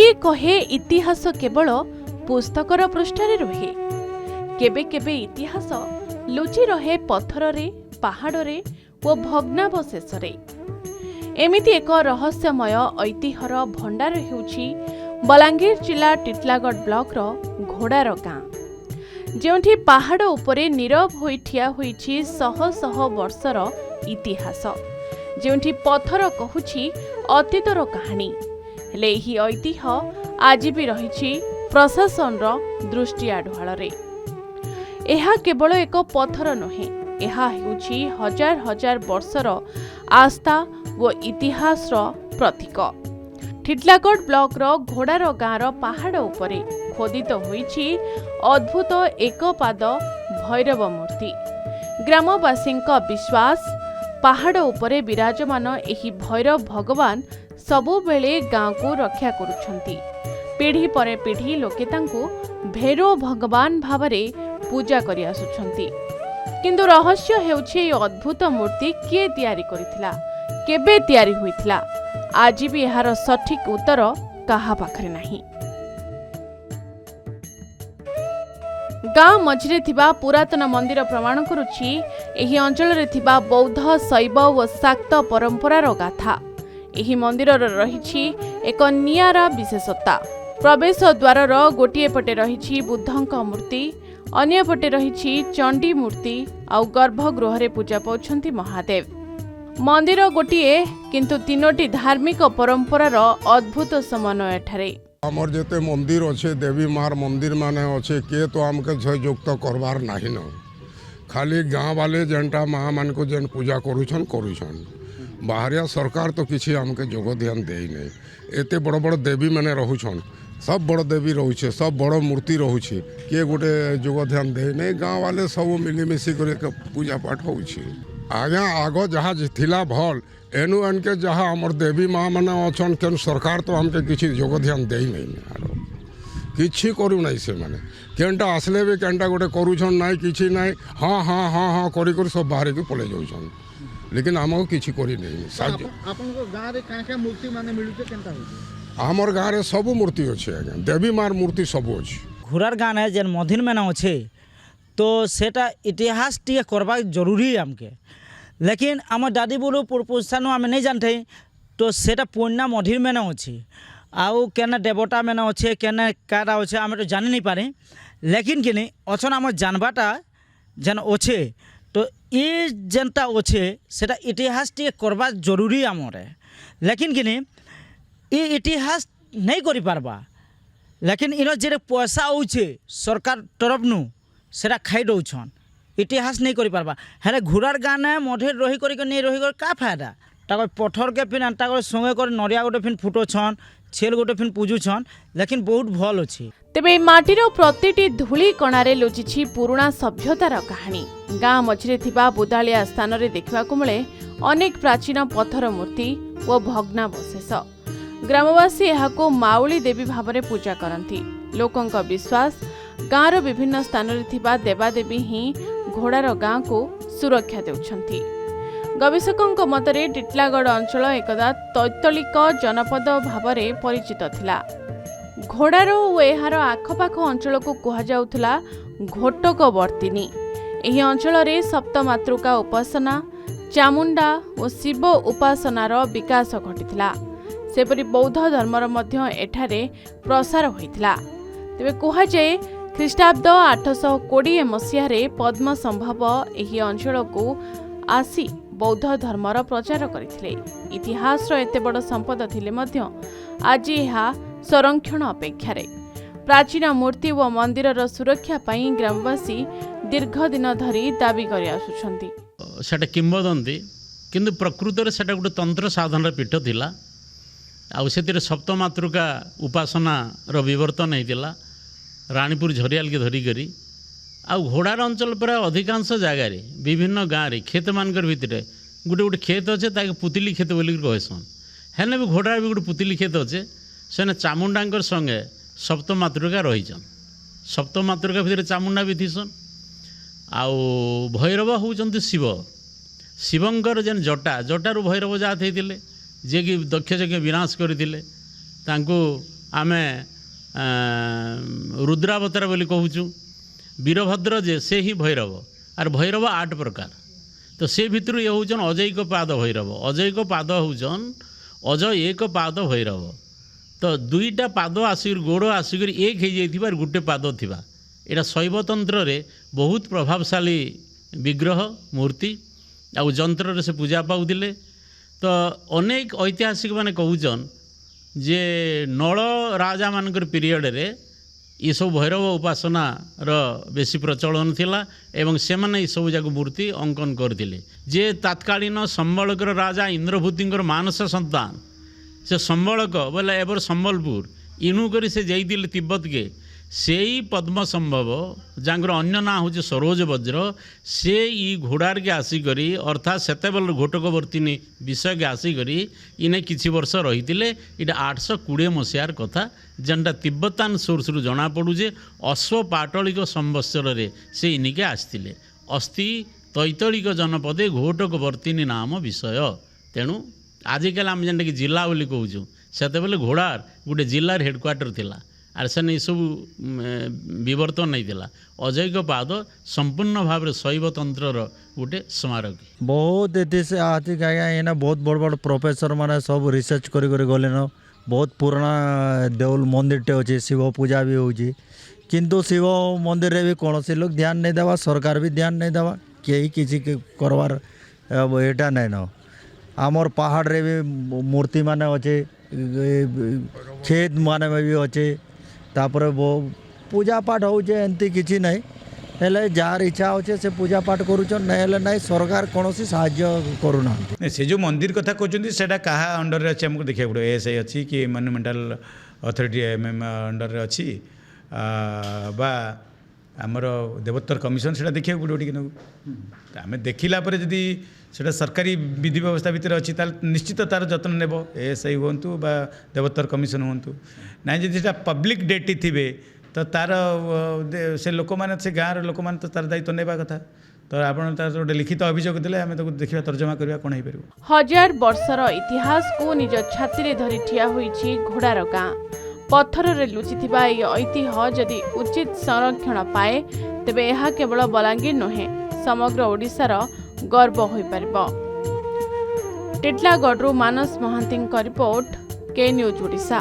किए कहे इतिहास केवल पुस्तकर पृष्ठरे रहे, केबे केबे इतिहास लुचि रहे पत्थर रे, पहाड़ रे और भग्नावशेष रे। एमिति एक रहस्यमय ऐतिह्यर भंडार हेउछि बलांगीर जिला टिटलागढ़ ब्लॉक रो घोड़ार गाँ, जेउठी पहाड़ उपरे नीरव होई ठिया होईछि शह शह वर्षर इतिहास, जेउठी पत्थर कहुछि अतीतर कहानी। हेले एही ऐतिह्य आज भी रहिछि प्रशासन रो दृष्टि आढुआल रे। एहा केवल एक पत्थर नुहे, एहा हेउछि हजार हजार वर्षर आस्था व इतिहास रो प्रतीक। टिटलागढ़ ब्लॉक रो घोड़ार गाँर पहाड़ उपरे खोदित होईछि अद्भुत एक पाद भैरव मूर्ति। ग्रामवासींका विश्वास, पहाड़ उपरे विराजमान एही भैरव भगवान सबुबेले गाँ को रक्षा करुछंती। पीढ़ी परे पीढ़ी लोके तांको भैरव भगवान भावरे पूजा करि आसुछंती। किंतु रहस्य हेउछि ए अद्भुत मूर्ति किए तयारी करिथिला, केबे तयारी होइथिला, आज भी एहार सठिक उत्तर काहा पाखरे नाही। गाँ मझिरे थिबा पुरातन मंदिर प्रमाण करुछि एही अंचल रे थिबा बौद्ध, शैव व शाक्त परंपरार गाथा। एही मंदिरर रहिछि एक नियारा विशेषता। प्रवेश द्वारर गोटिए पटे रहिछि बुद्धंक मूर्ति, अन्य पटे रहिछि चंडी मूर्ति आउ गर्भगृह रे पूजा पाउछंती महादेव। मंदिर गोटिए किंतु तीनोटी धार्मिक परंपरार अद्भुत समन्वय एठारे। आमर जेते मंदिर अच्छे देवी मार मंदिर माने अच्छे किए तो आमके सहयुक्त करबार नाही न, खाली गाँव वाले जेनटा माँ मान को जेन पूजा करुछन बाहरिया सरकार तो किसी आमके जोग ध्यान दे नहीं। एते बड़ बड़ देवी माने रहुछन, सब बड़ देवी रहुछे, सब बड़ मूर्ति रहुछे, किए गोटे जोग ध्यान दे नहीं। गाँव वाले सब मिलीमिशी कर पूजा पाठ होउछे। आज्ञा आग जहाँ थिला भल एनु एनके जहाँ आमर देवी माँ मैंने अच्छन केन सरकार तो हमके किसी जोग ध्यान दे नहीं, किछि करू नहीं से माने केनटा आसले भी केनटा गोटे करूछन नहीं किछि नहीं। हाँ हाँ हाँ हाँ करी कर सब बाहर के पले जाउछन, लेकिन आमको किछि करी नहीं। आपन को गाँ रे काहे मूर्ति माने मिलुते केनटा होय? आमर गाँ रे सब मूर्ति अच्छे आज्ञा, देवी मार मूर्ति सब अच्छे। घोड़ार गाँ है जेन मधिर मेना अच्छे तो सेटा इतिहास टे करवा जरूरी आमके, लेकिन आम दादी बोलो पूर्वपुरुषानु आम नहीं जानते तो सेटा पुण्य मधिर मेना अच्छे आउ केना देवता मेना अच्छे केना कारा अच्छे आम तो जानी नहीं पारे, लेकिन कि नहीं अच्छन आम जानवाटा जेन अच्छे तो ये जेनटा अच्छे सेटा इतिहास टे करवा जरूरी आमर, लेकिन कि नहीं ये इतिहास नहीं करि पारबा, लेकिन इन जे पैसा आउछे सरकार तरफ नु सेटा खाई दौछन, इतिहास नहीं करि पारबा। हेले घोड़ार गाने मधेर रही कर नहीं रही कर का फायदा? ताको पत्थर के फिन अंता कर संगे कर नरिया गोटे फिन फुटोछन, छेल गोटे फिन पूजुछन, लेकिन बहुत भल अछि। तेबे माटीर प्रतिटी धूली कणारे लुचिछि पुराणा सभ्यतार कहानी। गाँ मझिरे थिबा बुदालिया स्थान रे देखिबाकु मिले अनेक प्राचीन पत्थर मूर्ति व भग्नावशेष। ग्रामवासी एहाको माउली देवी भावरे पूजा करती। लोकंक विश्वास गाँर विभिन्न स्थान रे थिबा देवादेवी ही घोड़ार गाँ को सुरक्षा देउछंती। गवेषकंक मतरे टिटलागढ़ अंचल एकदा तैतलिक जनपद भावरे परिचित थिला। घोड़ार ओ एहार आखपाख अंचल को कुहा जाउथला घोटक वर्तिनी। एही अंचल रे सप्तमातृका उपासना, चामुंडा और शिव उपासनार विकास घटिथिला। सेपरि बौद्ध धर्मर मध्य एठारे प्रसार होइथिला। तेबे कुहा जाए ख्रीष्टाब्द 820 मसीह पद्म संभव एही अंचल को आसी बौद्ध धर्मर प्रचार करथिले। इतिहास एते बड़ संपद थिले मध्य आज यह संरक्षण अपेक्षा। प्राचीन मूर्ति व मंदिरर सुरक्षा पाई ग्रामवासी दीर्घ दिन धरी दाबी करि आसुछंती। सेटा किंवदंती किंतु प्रकृत रे सेटा गोटे तंत्र साधन पीठ थिला। आउ से सप्तमातृका उपासना रो विवर्तन होइतिला रानीपुर झरियाल के धरिकरी। आ घोड़ार अंचल पर अधिकांश जगार विभिन्न गाँव रे खेत मानकर भितर गोटे गोटे खेत अच्छे ताके पुतिली खेत बोलिक कहसन। हेले भी घोड़ार भी गोटे पुतिली खेत अच्छे सेने चामुंडांकर संगे सप्तमातृका रहीचन। सप्तमातृका भितर चामुंडा भी थीसन। आउ भैरव होउचंती शिव। शिवंकर जेन जटारू भैरव जात होइतिले जे कि दक्ष यज्ञ विनाश करथिले तांको आमे रुद्रावतार बोली कहूँ वीरभद्र जे से ही भैरव आर भैरव 8 प्रकार तो से भितर ये हूँ अजैक पाद भैरव अजैक पाद हूँ अजय एक पाद भैरव तो दुईटा पाद आसिक गोड़ आसिक एक हो जाइथिबार गुटे पाद थिबा एटा शैवतंत्र रे बहुत प्रभावशाली विग्रह मूर्ति आउ जंत्र से पूजा पाउथिले तो अनेक ऐतिहासिक माने कहूचन जे नल राजा मानकर पीरियड रे ये सब भैरव उपासना रो बेसी प्रचलन थिला एवं से माने ये सब जाक मूर्ति अंकन करथिले जे तत्कालीन संबलकर राजा इंद्रभूतिंकर मानस संतान से संबलक बोले एबर संबलपुर इणु करी से जाइतिले तिब्बत के से ही पद्म संभव जांगर अन्य ना हूँ सरोज वज्र से ई घोड़ार के आसिकरी अर्थात सेतेबल घोटकवर्तिनी विषय के आसिकरी इने किछि वर्ष रही इटा 820 मसीहार कथा जेनटा तिब्बतान सोर्स रु जना पड़ुजे अश्व पाटलिक संवत्सर रे से इनिके आसथिले अस्ति तैतलिक जनपदे घोटकवर्तिनी नाम विषय तेणु आजिकल आम जेनटा कि जिला बोली कहूँ सेतेबेले घोड़ार गोटे जिलार हेडक्वार्टर थिला आर से नहीं सब विवर्तन नहीं दिला अजैक पाद संपूर्ण भाव शैवतंत्र गोटे स्मारक बहुत ये से आर्थिक आज्ञा ये बहुत बड़ बड़ प्रोफेसर मैंने सब रिसर्च कर गले न बहुत पुराना देउल मंदिरटे अच्छे शिव पूजा भी होची किंतु शिव मंदिर रे भी कौन से लोग ध्यान नहीं देवा सरकार भी ध्यान नहीं देवा कहीं किसी करवार एटा नहीं न आमर पहाड़ रे भी मूर्ति माने अच्छे खेत माने भी अच्छे तापर पूजा पाठ हो एमती किसी ना हेले जार इच्छा अच्छे से पूजा पाठ करुचन ना सरकार कौन साहाय्य करूना से जो मंदिर कथा कहते हैं क्या अंडर अच्छे आमको देखा पड़ो एएसआई अच्छी कि मोनुमेंटाल अथॉरिटी एमएम अंडर अच्छी बा आमर देवोत्तर कमिशन से देखा पड़ो टी आम देखला जदि से सरकारी विधि व्यवस्था भितर अच्छी निश्चित तार जत्न नेब एएसआई हूँ बा देवोत्तर कमिशन हूँ ना जी पब्लिक डेटी थे तो तार से लोक मैंने से गाँव लोक मैंने तो तार दायित्व नेबा कथा तो आप गोटे लिखित अभियोग देले आम देखा तर्जमा करवा कौन हो हजार वर्षर इतिहास को निज छाती धरी ठिया होईछि घोड़ार गाँ पत्थर रे लुचिथिबा ए ऐतिह्य जदि उचित संरक्षण पाए तेबे यह केवल बलांगीर नुहे समग्र ओडिशार गर्व होई परिबो। टिटलागढ़ मानस महांती रिपोर्ट के न्यूज ओडिशा।